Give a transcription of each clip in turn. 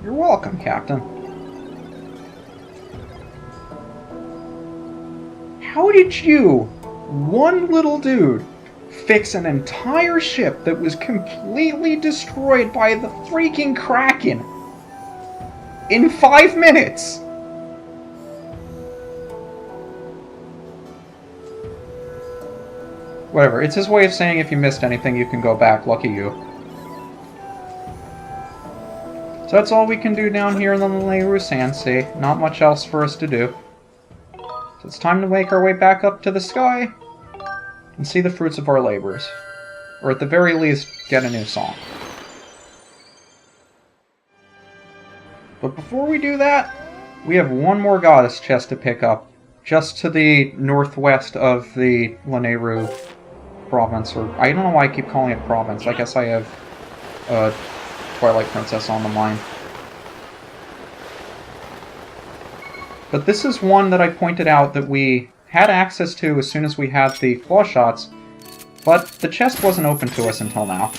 You're welcome, Captain. How did you, one little dude, fix an entire ship that was completely destroyed by the freaking Kraken in 5 minutes? Whatever, it's his way of saying if you missed anything, you can go back. Lucky you. So that's all we can do down here in the Lanayru Sand Sea. Not much else for us to do. So it's time to make our way back up to the sky and see the fruits of our labors. Or at the very least, get a new song. But before we do that, we have one more goddess chest to pick up, just to the northwest of the Lanayru province, or I don't know why I keep calling it province. I guess I have Twilight Princess on the mind. But this is one that I pointed out that we had access to as soon as we had the claw shots, but the chest wasn't open to us until now.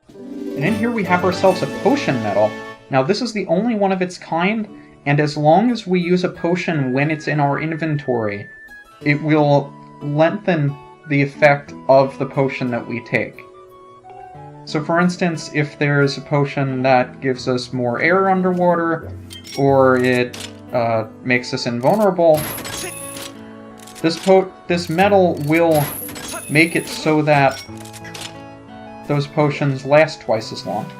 And in here we have ourselves a potion medal. Now this is the only one of its kind, and as long as we use a potion when it's in our inventory, it will lengthen the effect of the potion that we take. So for instance, if there's a potion that gives us more air underwater, or it makes us invulnerable, this medal will make it so that those potions last twice as long.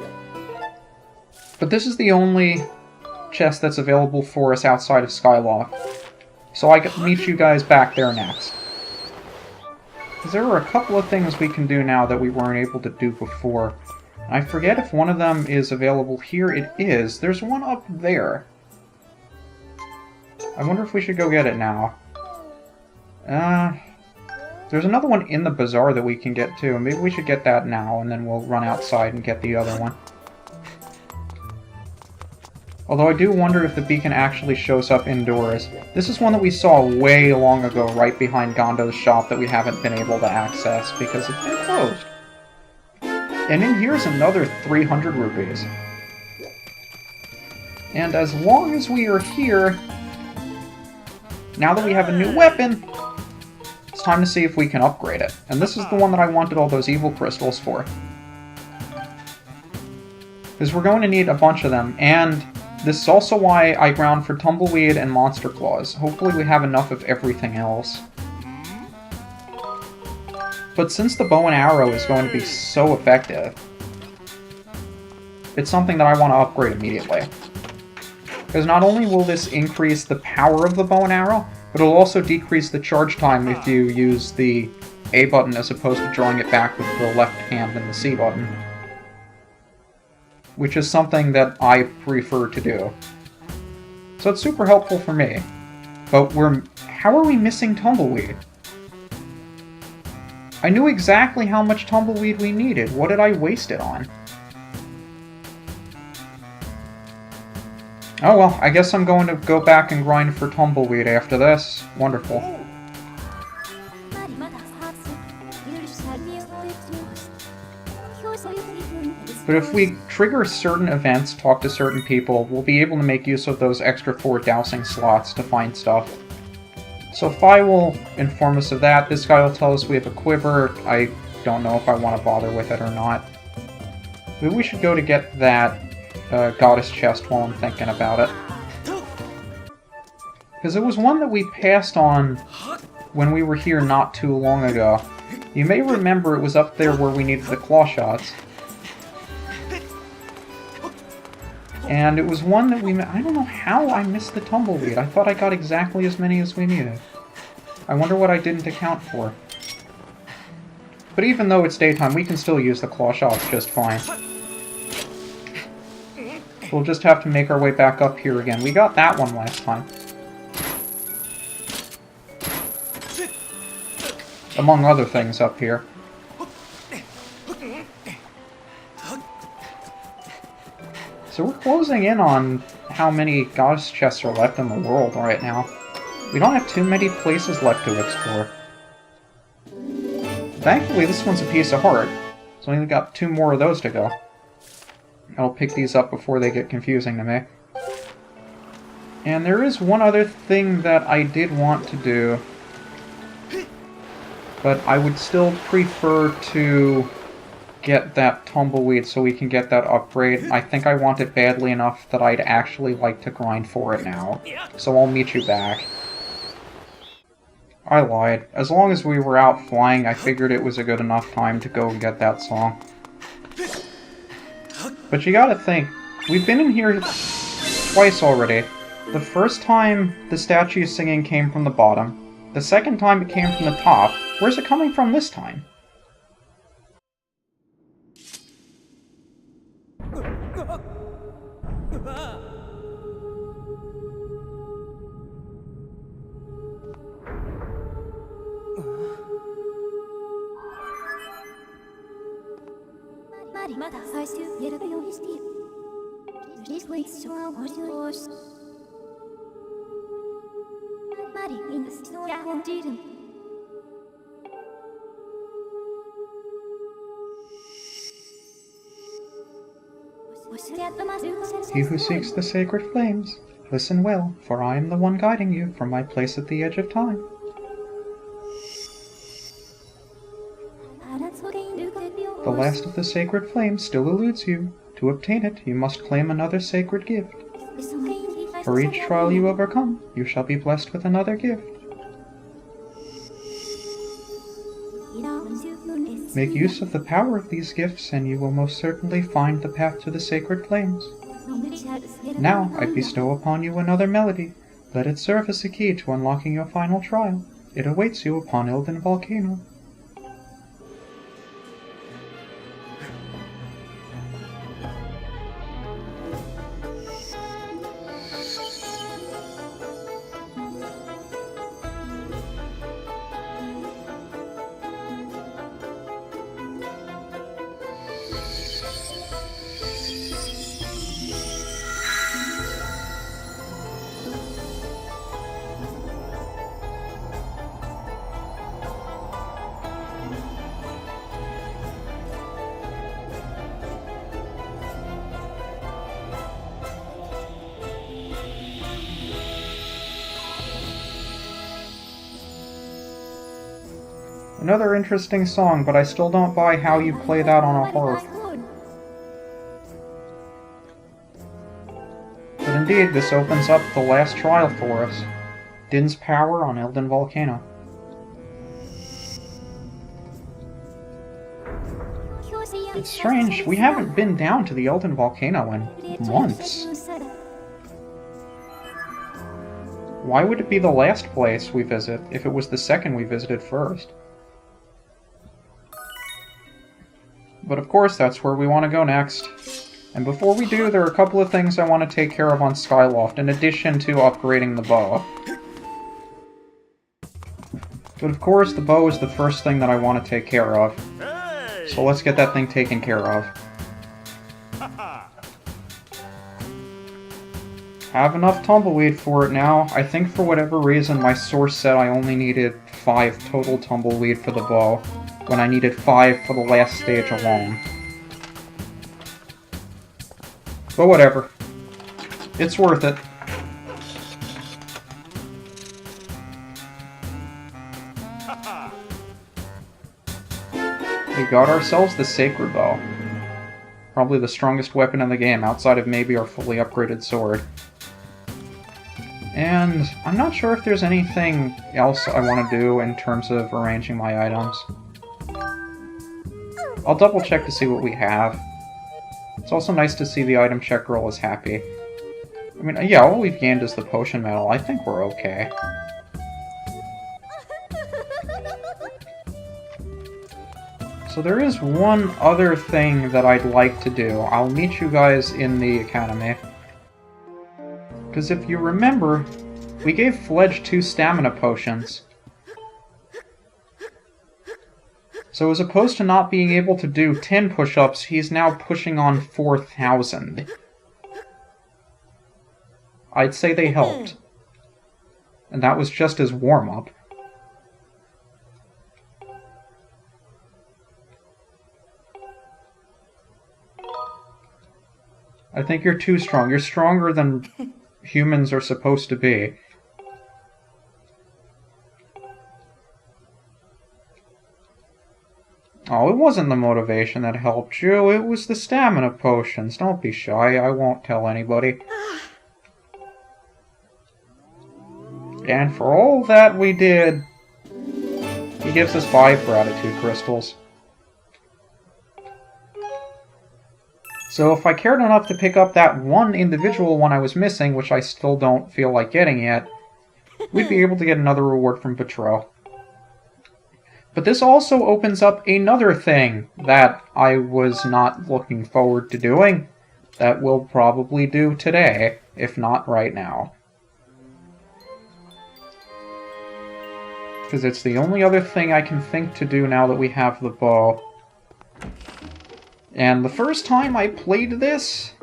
But this is the only chest that's available for us outside of Skyloft, so I can meet you guys back there next. Because there are a couple of things we can do now that we weren't able to do before. I forget if one of them is available here. It is. There's one up there. I wonder if we should go get it now. There's another one in the bazaar that we can get too. Maybe we should get that now, and then we'll run outside and get the other one. Although I do wonder if the beacon actually shows up indoors. This is one that we saw way long ago right behind Gondo's shop that we haven't been able to access because it's been closed. And in here's another 300 rupees. And as long as we are here, now that we have a new weapon, it's time to see if we can upgrade it. And this is the one that I wanted all those evil crystals for. Because we're going to need a bunch of them, and this is also why I ground for Tumbleweed and Monster Claws. Hopefully we have enough of everything else. But since the bow and arrow is going to be so effective, it's something that I want to upgrade immediately. Because not only will this increase the power of the bow and arrow, but it'll also decrease the charge time if you use the A button as opposed to drawing it back with the left hand and the C button. Which is something that I prefer to do. So it's super helpful for me. But how are we missing Tumbleweed? I knew exactly how much Tumbleweed we needed. What did I waste it on? Oh well, I guess I'm going to go back and grind for Tumbleweed after this. Wonderful. But if we trigger certain events, talk to certain people, we'll be able to make use of those extra 4 dowsing slots to find stuff. So Phi will inform us of that. This guy will tell us we have a quiver. I don't know if I want to bother with it or not. Maybe we should go to get that goddess chest while I'm thinking about it. Because it was one that we passed on when we were here not too long ago. You may remember it was up there where we needed the claw shots. And it was one that I don't know how I missed the Tumbleweed. I thought I got exactly as many as we needed. I wonder what I didn't account for. But even though it's daytime, we can still use the claw shots just fine. We'll just have to make our way back up here again. We got that one last time. Among other things up here. So we're closing in on how many goddess chests are left in the world right now. We don't have too many places left to explore. thankfully this one's a piece of heart. So I only got 2 more of those to go. I'll pick these up before they get confusing to me. And there is one other thing that I did want to do, but I would still prefer to get that tumbleweed so we can get that upgrade. I think I want it badly enough that I'd actually like to grind for it now. So I'll meet you back. I lied. As long as we were out flying, I figured it was a good enough time to go and get that song. But you gotta think, we've been in here twice already. The first time the statue singing came from the bottom. The second time it came from the top. Where's it coming from this time? He who seeks the sacred flames, listen well, for I am the one guiding you from my place at the edge of time. The last of the sacred flames still eludes you. To obtain it, you must claim another sacred gift. For each trial you overcome, you shall be blessed with another gift. Make use of the power of these gifts, and you will most certainly find the path to the sacred flames. Now, I bestow upon you another melody. Let it serve as a key to unlocking your final trial. It awaits you upon Elden Volcano. Another interesting song, but I still don't buy how you play that on a harp. But indeed, this opens up the last trial for us. Din's power on Elden Volcano. It's strange, we haven't been down to the Elden Volcano in months. Why would it be the last place we visit if it was the second we visited first? But of course, that's where we want to go next. And before we do, there are a couple of things I want to take care of on Skyloft, in addition to upgrading the bow. But of course, the bow is the first thing that I want to take care of. So let's get that thing taken care of. Have enough tumbleweed for it now. I think for whatever reason my source said I only needed 5 total tumbleweed for the bow, when I needed 5 for the last stage alone. But whatever. It's worth it. We got ourselves the Sacred Bow. Probably the strongest weapon in the game, outside of maybe our fully upgraded sword. And I'm not sure if there's anything else I want to do in terms of arranging my items. I'll double check to see what we have. It's also nice to see the item check girl is happy. I mean, yeah, all we've gained is the potion medal. I think we're okay. So there is one other thing that I'd like to do. I'll meet you guys in the academy. Because if you remember, we gave Fledge 2 stamina potions. So as opposed to not being able to do 10 push-ups, he's now pushing on 4,000. I'd say they helped. And that was just his warm-up. I think you're too strong. You're stronger than humans are supposed to be. Oh, it wasn't the motivation that helped you. It was the stamina potions. Don't be shy. I won't tell anybody. And for all that we did, he gives us 5 gratitude crystals. So if I cared enough to pick up that one individual one I was missing, which I still don't feel like getting yet, we'd be able to get another reward from Betrow. But this also opens up another thing that I was not looking forward to doing, that we'll probably do today, if not right now. Because it's the only other thing I can think to do now that we have the bow. And the first time I played this,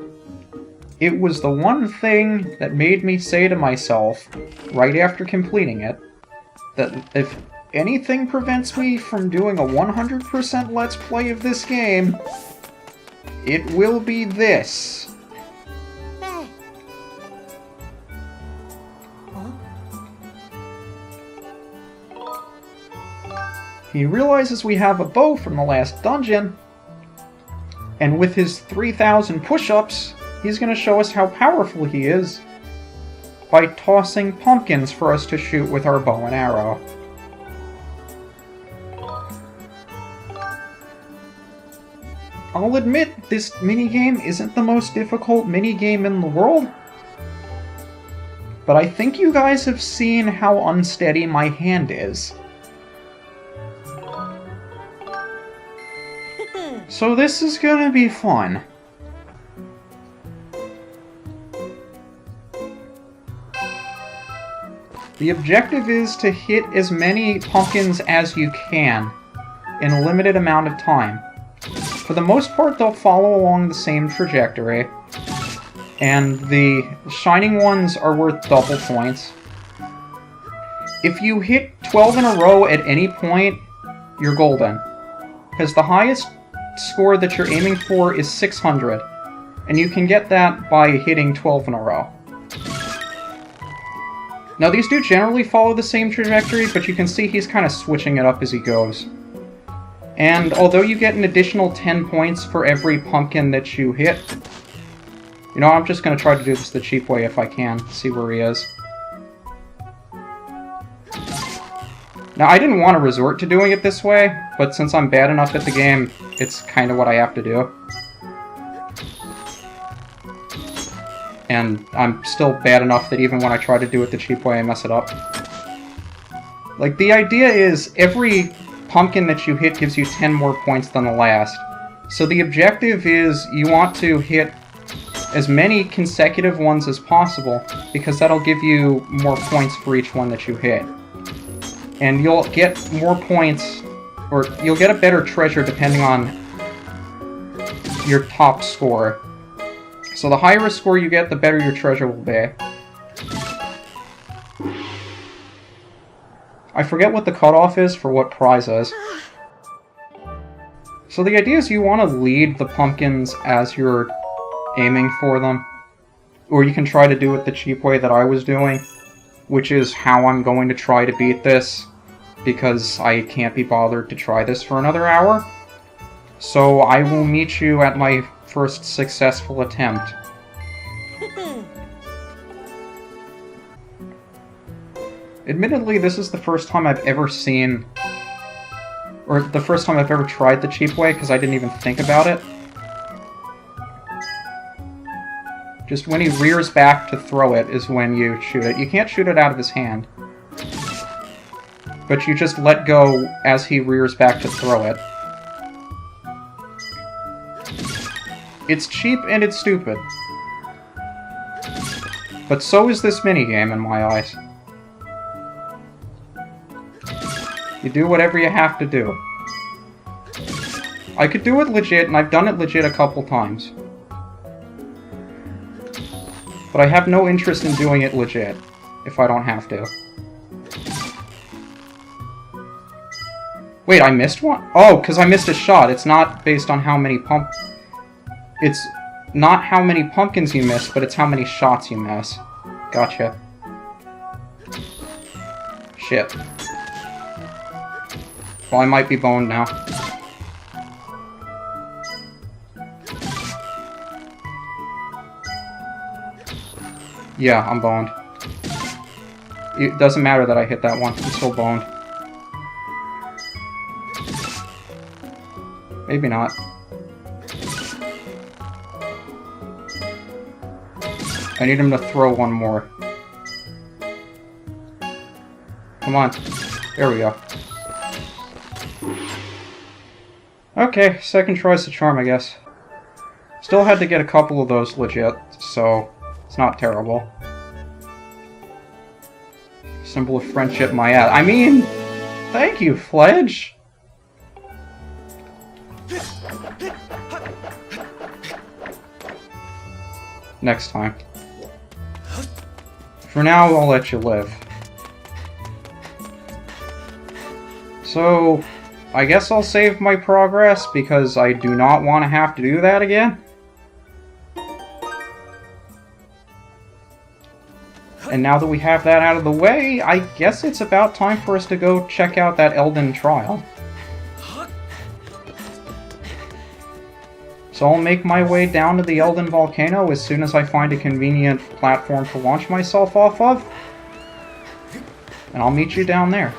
it was the one thing that made me say to myself, right after completing it, that if anything prevents me from doing a 100% Let's Play of this game, it will be this. He realizes we have a bow from the last dungeon, and with his 3,000 push-ups, he's going to show us how powerful he is by tossing pumpkins for us to shoot with our bow and arrow. I'll admit, this minigame isn't the most difficult minigame in the world, but I think you guys have seen how unsteady my hand is. So this is gonna be fun. The objective is to hit as many pumpkins as you can in a limited amount of time. For the most part, they'll follow along the same trajectory, and the shining ones are worth double points. If you hit 12 in a row at any point, you're golden, because the highest score that you're aiming for is 600, and you can get that by hitting 12 in a row. Now these do generally follow the same trajectory, but you can see he's kind of switching it up as he goes. And although you get an additional 10 points for every pumpkin that you hit, you know, I'm just going to try to do this the cheap way if I can, see where he is. Now, I didn't want to resort to doing it this way, but since I'm bad enough at the game, it's kind of what I have to do. And I'm still bad enough that even when I try to do it the cheap way, I mess it up. Like, the idea is every pumpkin that you hit gives you 10 more points than the last. So the objective is you want to hit as many consecutive ones as possible, because that'll give you more points for each one that you hit. And you'll get more points, or you'll get a better treasure depending on your top score. So the higher a score you get, the better your treasure will be. I forget what the cutoff is for what prize is. So the idea is you want to lead the pumpkins as you're aiming for them. Or you can try to do it the cheap way that I was doing, which is how I'm going to try to beat this, because I can't be bothered to try this for another hour. So I will meet you at my first successful attempt. Admittedly, this is the first time I've ever seen, or the first time I've ever tried the cheap way, because I didn't even think about it. Just when he rears back to throw it is when you shoot it. You can't shoot it out of his hand. But you just let go as he rears back to throw it. It's cheap and it's stupid. But so is this minigame in my eyes. You do whatever you have to do. I could do it legit, and I've done it legit a couple times. But I have no interest in doing it legit, if I don't have to. Wait, I missed one? Oh, because I missed a shot. It's not based on how many it's not how many pumpkins you miss, but it's how many shots you miss. Gotcha. Shit. Well, I might be boned now. Yeah, I'm boned. It doesn't matter that I hit that one. I'm still boned. Maybe not. I need him to throw one more. Come on. There we go. Okay, second try's the charm, I guess. Still had to get a couple of those legit, so it's not terrible. Symbol of friendship, my ass. I mean, thank you, Fledge! Next time. For now, I'll let you live. So, I guess I'll save my progress, because I do not want to have to do that again. And now that we have that out of the way, I guess it's about time for us to go check out that Elden Trial. So I'll make my way down to the Elden Volcano as soon as I find a convenient platform to launch myself off of. And I'll meet you down there.